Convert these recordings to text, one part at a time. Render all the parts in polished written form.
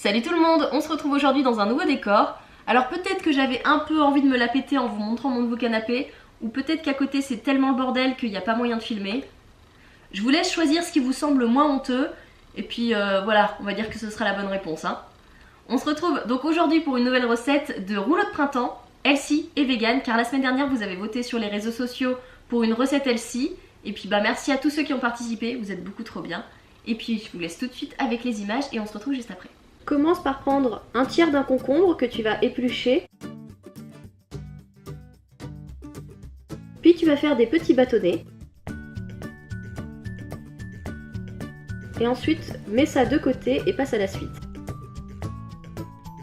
Salut tout le monde, on se retrouve aujourd'hui dans un nouveau décor. Alors peut-être que j'avais un peu envie de me la péter en vous montrant mon nouveau canapé, ou peut-être qu'à côté c'est tellement le bordel qu'il n'y a pas moyen de filmer. Je vous laisse choisir ce qui vous semble le moins honteux, et puis voilà, on va dire que ce sera la bonne réponse. On se retrouve donc aujourd'hui pour une nouvelle recette de rouleau de printemps, healthy et vegan, car la semaine dernière vous avez voté sur les réseaux sociaux pour une recette healthy, et puis merci à tous ceux qui ont participé, vous êtes beaucoup trop bien. Et puis je vous laisse tout de suite avec les images et on se retrouve juste après. Commence par prendre un tiers d'un concombre que tu vas éplucher. Puis tu vas faire des petits bâtonnets. Et ensuite, mets ça de côté et passe à la suite.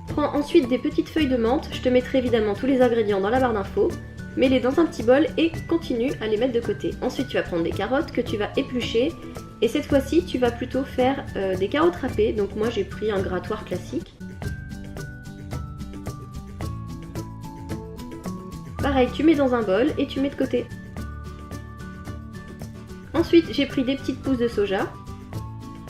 Prends ensuite des petites feuilles de menthe. Je te mettrai évidemment tous les ingrédients dans la barre d'infos. Mets-les dans un petit bol et continue à les mettre de côté. Ensuite, tu vas prendre des carottes que tu vas éplucher. Et cette fois-ci, tu vas plutôt faire des carottes râpées. Donc moi, j'ai pris un grattoir classique. Pareil, tu mets dans un bol et tu mets de côté. Ensuite, j'ai pris des petites pousses de soja.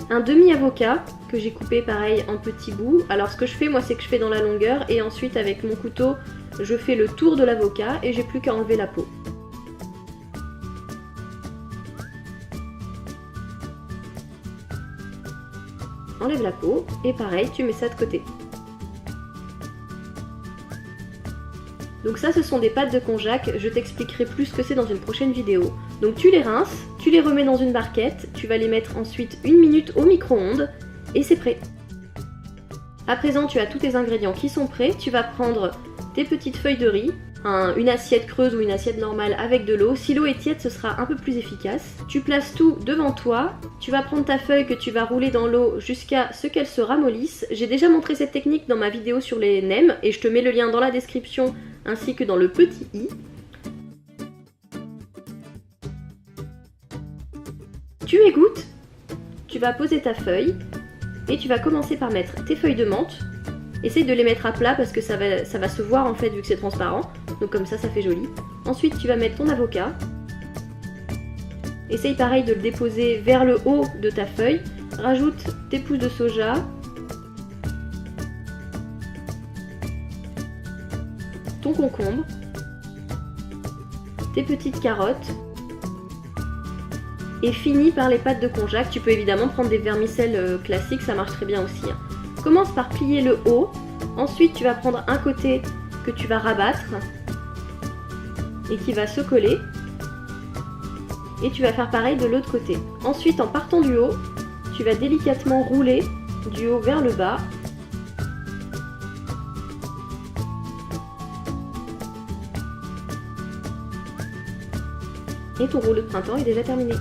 Un demi-avocat que j'ai coupé pareil en petits bouts. Alors ce que je fais, moi, c'est que je fais dans la longueur. Et ensuite, avec mon couteau, je fais le tour de l'avocat et j'ai plus qu'à enlever la peau. Enlève la peau et pareil, tu mets ça de côté. Donc ça, ce sont des pâtes de konjac, je t'expliquerai plus ce que c'est dans une prochaine vidéo. Donc tu les rinces, tu les remets dans une barquette, tu vas les mettre ensuite 1 minute au micro-ondes et c'est prêt. À présent, tu as tous tes ingrédients qui sont prêts, tu vas prendre tes petites feuilles de riz, une assiette creuse ou une assiette normale avec de l'eau. Si l'eau est tiède, ce sera un peu plus efficace. Tu places tout devant toi. Tu vas prendre ta feuille que tu vas rouler dans l'eau jusqu'à ce qu'elle se ramollisse. J'ai déjà montré cette technique dans ma vidéo sur les nems et je te mets le lien dans la description ainsi que dans le petit i. Tu égouttes. Tu vas poser ta feuille et tu vas commencer par mettre tes feuilles de menthe. Essaye de les mettre à plat parce que ça va se voir en fait vu que c'est transparent. Donc comme ça fait joli. Ensuite tu vas mettre ton avocat. Essaye pareil de le déposer vers le haut de ta feuille. Rajoute tes pousses de soja. Ton concombre. Tes petites carottes. Et finis par les pâtes de konjac. Tu peux évidemment prendre des vermicelles classiques, ça marche très bien aussi. Commence par plier le haut, ensuite tu vas prendre un côté que tu vas rabattre et qui va se coller et tu vas faire pareil de l'autre côté. Ensuite en partant du haut, tu vas délicatement rouler du haut vers le bas et ton rouleau de printemps est déjà terminé.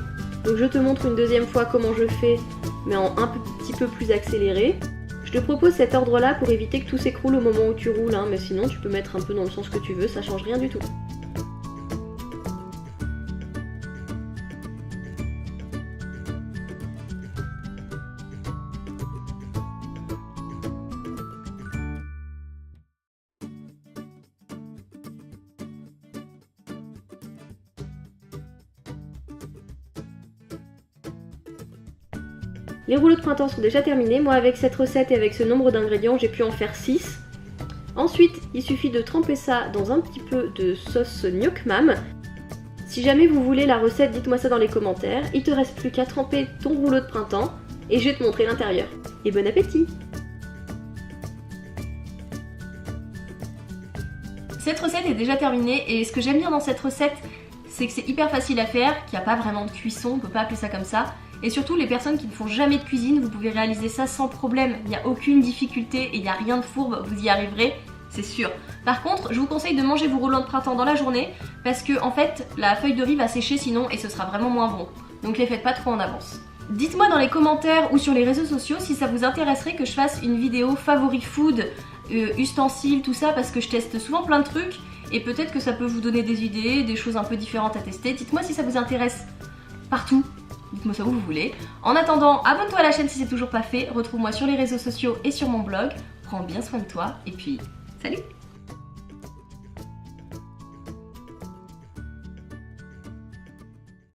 Donc je te montre une deuxième fois comment je fais mais en un petit peu plus accéléré. Je te propose cet ordre-là pour éviter que tout s'écroule au moment où tu roules, mais sinon tu peux mettre un peu dans le sens que tu veux, ça change rien du tout. Les rouleaux de printemps sont déjà terminés. Moi, avec cette recette et avec ce nombre d'ingrédients, j'ai pu en faire 6. Ensuite, il suffit de tremper ça dans un petit peu de sauce gnoc mam. Si jamais vous voulez la recette, dites-moi ça dans les commentaires. Il te reste plus qu'à tremper ton rouleau de printemps et je vais te montrer l'intérieur. Et bon appétit! Cette recette est déjà terminée et ce que j'aime bien dans cette recette, c'est que c'est hyper facile à faire, qu'il n'y a pas vraiment de cuisson, on peut pas appeler ça comme ça. Et surtout, les personnes qui ne font jamais de cuisine, vous pouvez réaliser ça sans problème. Il n'y a aucune difficulté et il n'y a rien de fourbe, vous y arriverez, c'est sûr. Par contre, je vous conseille de manger vos rouleaux de printemps dans la journée parce que en fait, la feuille de riz va sécher sinon et ce sera vraiment moins bon. Donc les faites pas trop en avance. Dites-moi dans les commentaires ou sur les réseaux sociaux si ça vous intéresserait que je fasse une vidéo favori food, ustensiles, tout ça, parce que je teste souvent plein de trucs et peut-être que ça peut vous donner des idées, des choses un peu différentes à tester. Dites-moi si ça vous intéresse partout. Dites-moi ça où vous voulez. En attendant, abonne-toi à la chaîne si c'est toujours pas fait. Retrouve-moi sur les réseaux sociaux et sur mon blog. Prends bien soin de toi et puis, salut!